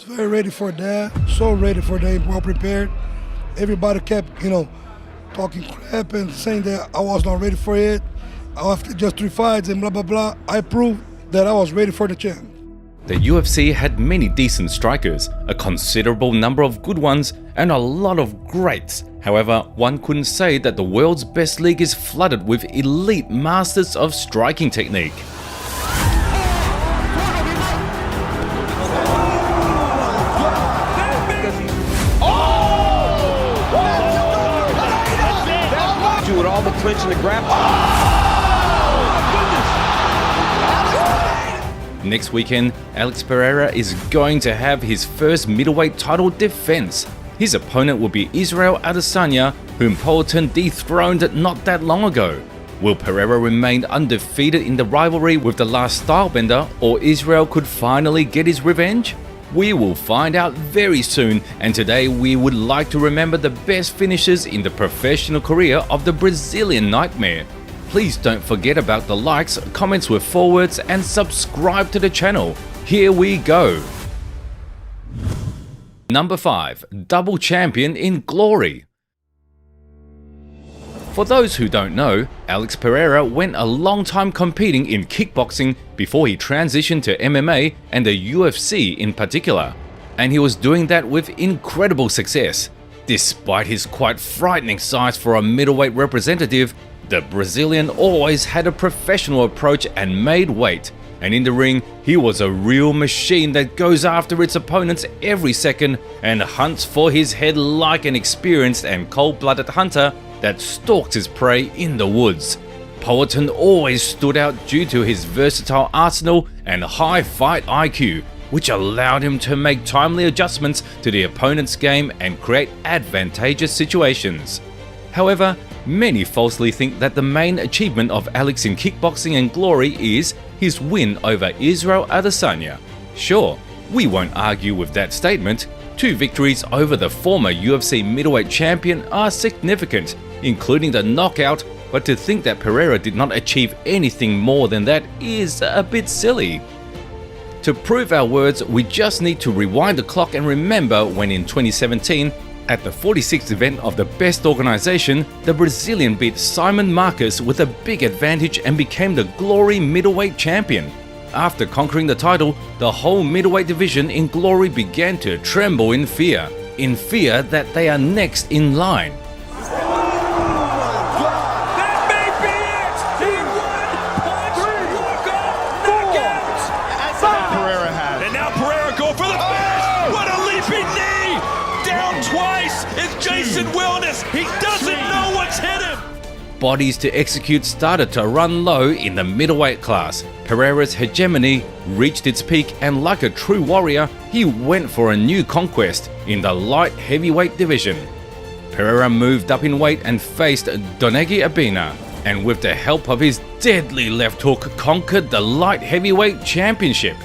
was very ready for that, so ready for that, well prepared. Everybody kept, talking crap and saying that I was not ready for it. After just 3 fights and blah, blah, blah, I proved that I was ready for the champ. The UFC had many decent strikers, a considerable number of good ones, and a lot of greats. However, one couldn't say that the world's best league is flooded with elite masters of striking technique. With all the clinch and the grab. Next weekend, Alex Pereira is going to have his first middleweight title defense. His opponent will be Israel Adesanya, whom Poatan dethroned not that long ago. Will Pereira remain undefeated in the rivalry with the last stylebender, or Israel could finally get his revenge? We will find out very soon, and today we would like to remember the best finishers in the professional career of the Brazilian Nightmare. Please don't forget about the likes, comments with forwards, and subscribe to the channel. Here we go. Number 5. Double champion in glory. For those who don't know, Alex Pereira went a long time competing in kickboxing before he transitioned to MMA and the UFC in particular, and he was doing that with incredible success. Despite his quite frightening size for a middleweight representative, the Brazilian always had a professional approach and made weight, and in the ring, he was a real machine that goes after its opponents every second and hunts for his head like an experienced and cold-blooded hunter that stalks his prey in the woods. Poatan always stood out due to his versatile arsenal and high fight IQ, which allowed him to make timely adjustments to the opponent's game and create advantageous situations. However, many falsely think that the main achievement of Alex in kickboxing and glory is his win over Israel Adesanya. Sure, we won't argue with that statement. 2 victories over the former UFC middleweight champion are significant, including the knockout, but to think that Pereira did not achieve anything more than that is a bit silly. To prove our words, we just need to rewind the clock and remember when in 2017, at the 46th event of the best organization, the Brazilian beat Simon Marcus with a big advantage and became the Glory middleweight champion. After conquering the title, the whole middleweight division in Glory began to tremble in fear that they are next in line. That may be it! He one punch, knockout! Pereira has. And now Pereira go for the finish! What a leaping knee! Down twice is Jason Wellness! He doesn't know what's hit him! Bodies to execute started to run low in the middleweight class. Pereira's hegemony reached its peak, and like a true warrior, he went for a new conquest in the light heavyweight division. Pereira moved up in weight and faced Donegi Abena, and with the help of his deadly left hook, conquered the light heavyweight championship.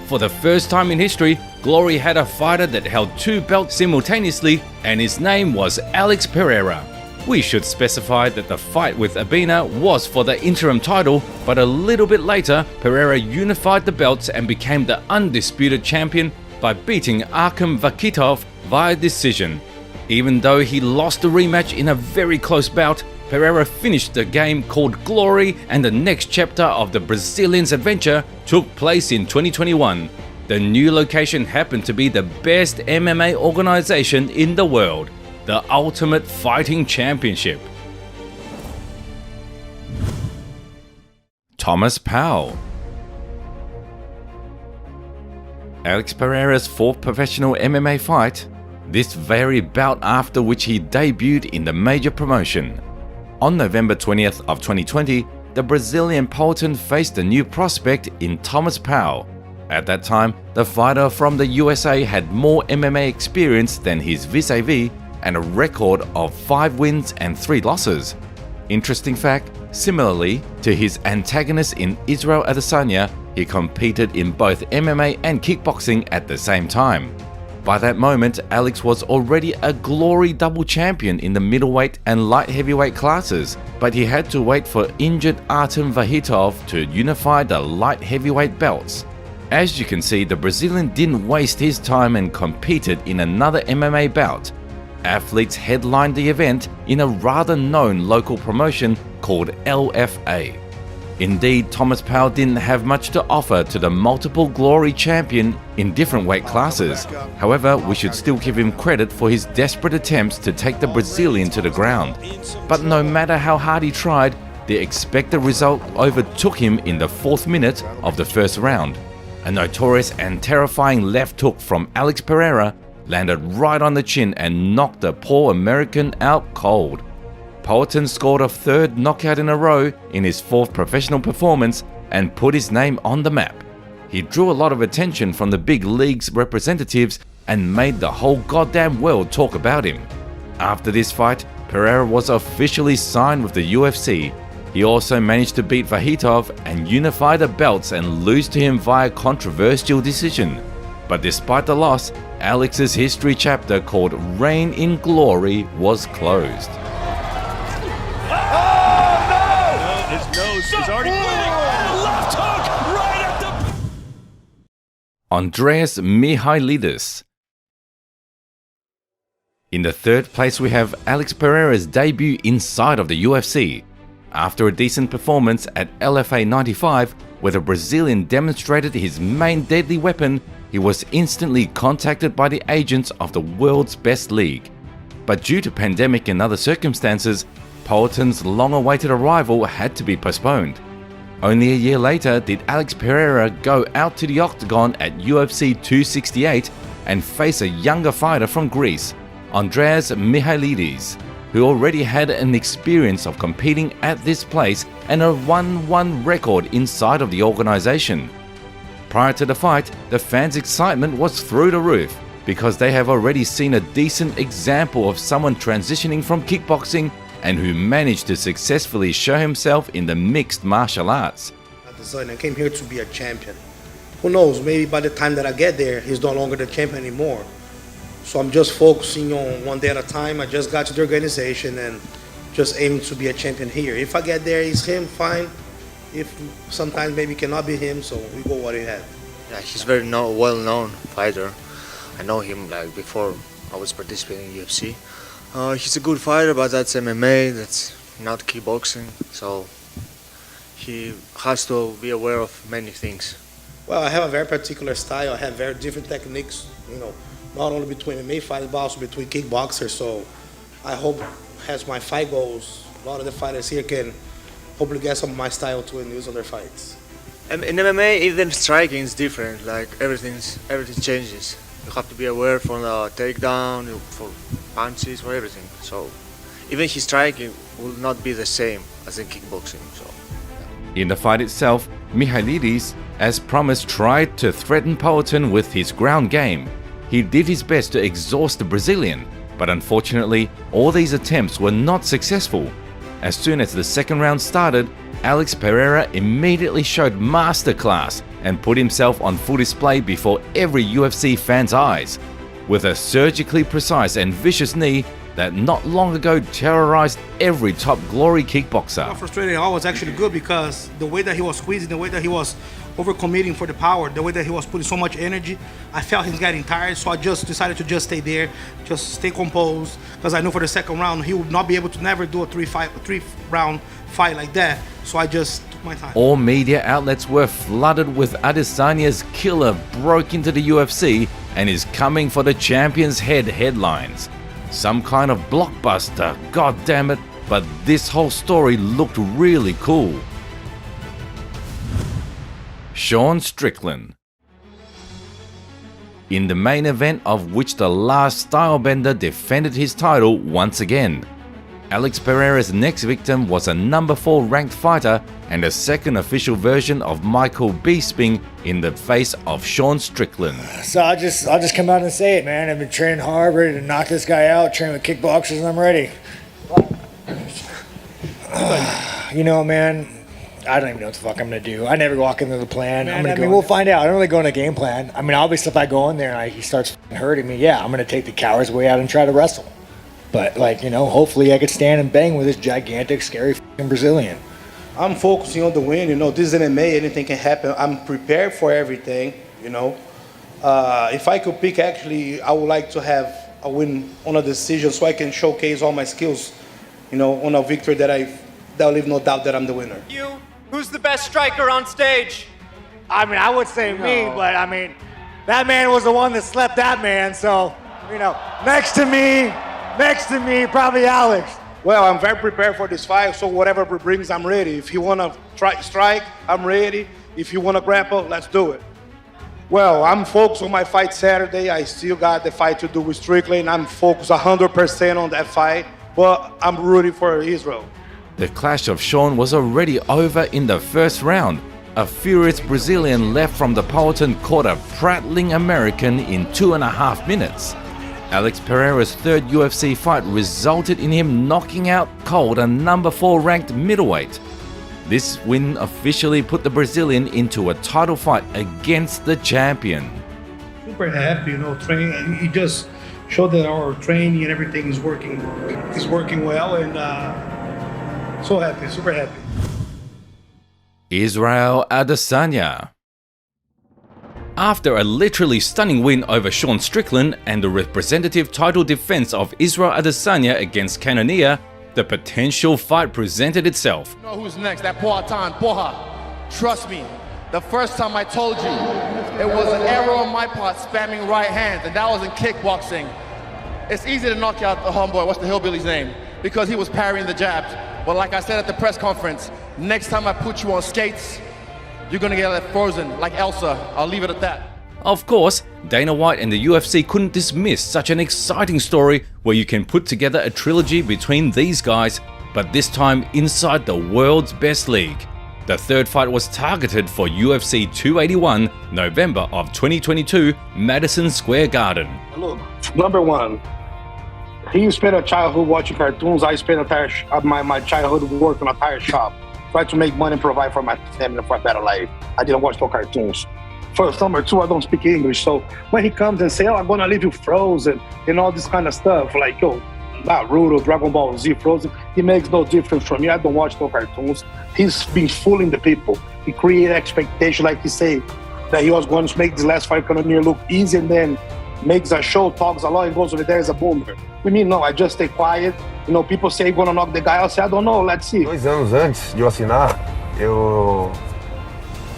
For the first time in history, Glory had a fighter that held 2 belts simultaneously, and his name was Alex Pereira. We should specify that the fight with Abena was for the interim title, but a little bit later, Pereira unified the belts and became the undisputed champion by beating Arkham Vakitov via decision. Even though he lost the rematch in a very close bout, Pereira finished the game called Glory, and the next chapter of the Brazilian's adventure took place in 2021. The new location happened to be the best MMA organization in the world, the Ultimate Fighting Championship. Thomas Powell. Alex Pereira's 4th professional MMA fight, this very bout after which he debuted in the major promotion. On November 20th of 2020, the Brazilian Poatan faced a new prospect in Thomas Powell. At that time, the fighter from the USA had more MMA experience than his vis-a-vis and a record of 5 wins and 3 losses. Interesting fact, similarly to his antagonist in Israel Adesanya, he competed in both MMA and kickboxing at the same time. By that moment, Alex was already a Glory double champion in the middleweight and light heavyweight classes, but he had to wait for injured Artem Vahitov to unify the light heavyweight belts. As you can see, the Brazilian didn't waste his time and competed in another MMA bout. Athletes headlined the event in a rather known local promotion called LFA. Indeed, Thomas Powell didn't have much to offer to the multiple glory champion in different weight classes. However, we should still give him credit for his desperate attempts to take the Brazilian to the ground. But no matter how hard he tried, the expected result overtook him in the 4th minute of the first round. A notorious and terrifying left hook from Alex Pereira landed right on the chin and knocked the poor American out cold. Powelton scored a 3rd knockout in a row in his 4th professional performance and put his name on the map. He drew a lot of attention from the big league's representatives and made the whole goddamn world talk about him. After this fight, Pereira was officially signed with the UFC. He also managed to beat Vahitov and unify the belts and lose to him via controversial decision. But despite the loss, Alex's history chapter called Reign in Glory was closed. His nose is already bleeding. And a left hook right at the... Andreas Mihailidis. In the 3rd place we have Alex Pereira's debut inside of the UFC. After a decent performance at LFA 95, where the Brazilian demonstrated his main deadly weapon, he was instantly contacted by the agents of the world's best league. But due to pandemic and other circumstances, Powelton's long-awaited arrival had to be postponed. Only a year later did Alex Pereira go out to the octagon at UFC 268 and face a younger fighter from Greece, Andreas Mihailidis, who already had an experience of competing at this place and a 1-1 record inside of the organization. Prior to the fight, the fans' excitement was through the roof because they have already seen a decent example of someone transitioning from kickboxing and who managed to successfully show himself in the mixed martial arts. I came here to be a champion. Who knows, maybe by the time that I get there, he's no longer the champion anymore. So I'm just focusing on one day at a time. I just got to the organization and just aiming to be a champion here. If I get there, it's him, fine. If sometimes maybe cannot be him, so we go what we have. Yeah, he's very well-known fighter. I know him like before I was participating in UFC. He's a good fighter, but that's MMA, that's not kickboxing, so he has to be aware of many things. Well, I have a very particular style. I have very different techniques, not only between MMA fighters, but also between kickboxers. So I hope as my fight goes, a lot of the fighters here can hopefully get some of my style to use on their fights. In MMA, even striking is different, like everything changes. You have to be aware from the takedown, for punches, for everything. So even his striking will not be the same as in kickboxing. So. In the fight itself, Mihailidis, as promised, tried to threaten Powelton with his ground game. He did his best to exhaust the Brazilian, but unfortunately, all these attempts were not successful. As soon as the 2nd round started, Alex Pereira immediately showed masterclass and put himself on full display before every UFC fan's eyes, with a surgically precise and vicious knee that not long ago terrorized every top glory kickboxer. How frustrating I was actually good because the way that he was squeezing, the way that he was overcommitting for the power, the way that he was putting so much energy, I felt he's getting tired, so I just decided to just stay there, just stay composed, because I knew for the 2nd round he would not be able to never do a 3-round fight like that, so I just took my time. All media outlets were flooded with Adesanya's killer broke into the UFC and is coming for the champion's head headlines. Some kind of blockbuster, god damn it, but this whole story looked really cool. Sean Strickland. In the main event of which the last stylebender defended his title once again. Alex Pereira's next victim was a number 4 ranked fighter and a 2nd official version of Michael Bisping in the face of Sean Strickland. So I'll just come out and say it, man. I've been training hard, ready to knock this guy out, training with kickboxers, and I'm ready. Man, I don't even know what the fuck I'm going to do. I never walk into the plan. We'll find out. I don't really go in a game plan. Obviously, if I go in there and he starts hurting me, yeah, I'm going to take the coward's way out and try to wrestle. But, hopefully I could stand and bang with this gigantic, scary fucking Brazilian. I'm focusing on the win. This is MMA, anything can happen. I'm prepared for everything, If I could pick, actually, I would like to have a win on a decision so I can showcase all my skills, on a victory that'll leave no doubt that I'm the winner. Who's the best striker on stage? I mean, I would say me, but I mean, that man was the one that slept that man. So, next to me, probably Alex. Well, I'm very prepared for this fight, so whatever it brings, I'm ready. If you want to strike, I'm ready. If you want to grapple, let's do it. Well, I'm focused on my fight Saturday. I still got the fight to do with Strickland. I'm focused 100% on that fight, but I'm rooting for Israel. The clash of Sean was already over in the first round. A furious Brazilian left from the Powhatan caught a prattling American in 2.5 minutes. Alex Pereira's third UFC fight resulted in him knocking out cold a number 4 ranked middleweight. This win officially put the Brazilian into a title fight against the champion. Super happy, training. He just showed that our training and everything is working well, and so happy, super happy. Israel Adesanya. After a literally stunning win over Sean Strickland and the representative title defense of Israel Adesanya against Cannonier, the potential fight presented itself. You know who's next? That Powhatan, Porra. Trust me, the first time I told you, it was an error on my part spamming right hands, and that was in kickboxing. It's easy to knock out the homeboy, what's the hillbilly's name? Because he was parrying the jabs. But like I said at the press conference, next time I put you on skates, you're gonna get frozen like Elsa. I'll leave it at that. Of course, Dana White and the UFC couldn't dismiss such an exciting story where you can put together a trilogy between these guys, but this time inside the world's best league. The third fight was targeted for UFC 281, November of 2022, Madison Square Garden. Look, number one, he spent a childhood watching cartoons. I spent my childhood working on a tire shop, trying to make money and provide for my family for a better life. I didn't watch no cartoons. First, number two, I don't speak English. So when he comes and say, I'm gonna leave you frozen and all this kind of stuff, like, Naruto, Dragon Ball Z, Frozen, it makes no difference for me. I don't watch no cartoons. He's been fooling the people. He created expectation, like he said, that he was going to make this last fight Cannonier look easy, and then makes a show, talks a lot, and goes over there as a boomer. With me, no, I just stay quiet. People say, gonna knock the guy out. I say, I don't know, let's see. 2 anos antes de eu assinar, eu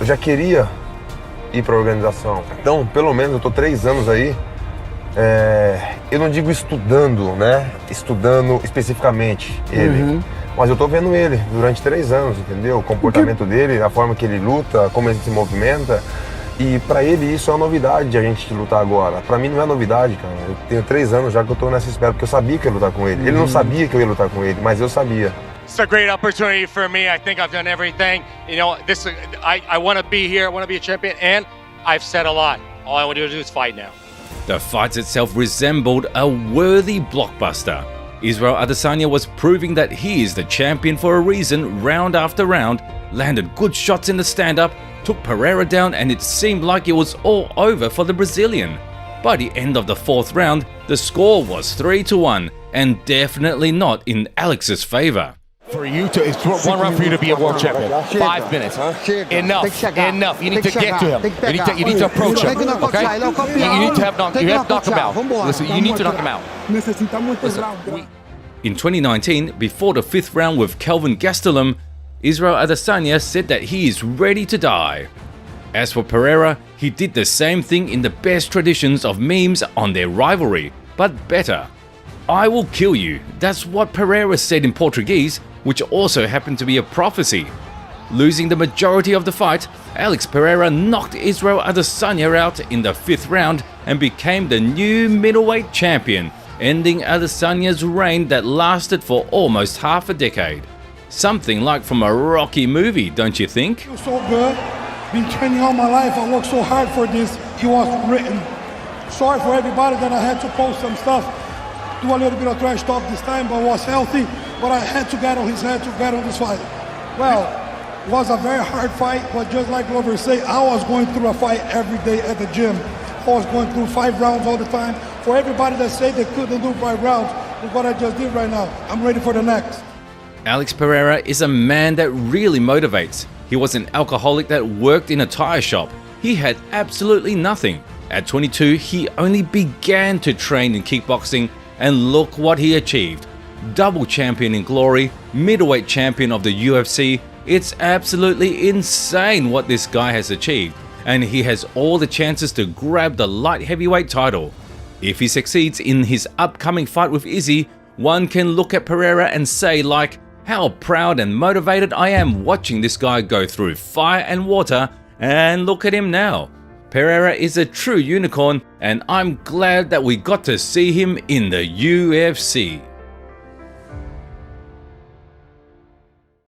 já queria ir para a organização. Então, pelo menos, eu tô 3 anos aí. Eu não digo estudando, né? Estudando especificamente ele. Mas eu tô vendo ele durante 3 anos, entendeu? O comportamento dele, a forma que ele luta, como ele se movimenta. E pra ele isso é uma novidade de a gente lutar agora. Pra mim não é novidade, cara. Eu tenho 3 anos já que eu tô nessa espera, porque eu sabia que eu ia lutar com ele. Ele não sabia que eu ia lutar com ele, mas eu sabia. It's a great opportunity for me. I think I've done everything. I want to be here. I want to be a champion, and I've said a lot. All I want to do is fight now. The fight itself resembled a worthy blockbuster. Israel Adesanya was proving that he is the champion for a reason round after round, landed good shots in the stand-up, took Pereira down, and it seemed like it was all over for the Brazilian. By the end of the 4th round, the score was 3-1, and definitely not in Alex's favor. It's 1 round for you to be a world champion. 5 minutes. Enough. You need to get to him. You need to approach him. Okay? You need to knock him out. Listen, you need to knock him out. In 2019, before the 5th round with Kelvin Gastelum, Israel Adesanya said that he is ready to die. As for Pereira, he did the same thing in the best traditions of memes on their rivalry, but better. I will kill you, that's what Pereira said in Portuguese, which also happened to be a prophecy. Losing the majority of the fight, Alex Pereira knocked Israel Adesanya out in the 5th round and became the new middleweight champion, ending Adesanya's reign that lasted for almost half a decade. Something like from a Rocky movie, don't you think? I feel so good. Been training all my life. I worked so hard for this. It was written. Sorry for everybody that I had to post some stuff. Do a little bit of trash talk this time, but was healthy. But I had to get on his head to get on this fight. Well, it was a very hard fight, but just like Glover said, I was going through a fight every day at the gym. I was going through 5 rounds all the time. For everybody that said they couldn't do 5 rounds, is what I just did right now. I'm ready for the next. Alex Pereira is a man that really motivates. He was an alcoholic that worked in a tire shop. He had absolutely nothing. At 22, he only began to train in kickboxing, and look what he achieved. Double champion in glory, middleweight champion of the UFC. It's absolutely insane what this guy has achieved, and he has all the chances to grab the light heavyweight title. If he succeeds in his upcoming fight with Izzy, one can look at Pereira and say like, how proud and motivated I am watching this guy go through fire and water, and look at him now. Pereira is a true unicorn, and I'm glad that we got to see him in the UFC.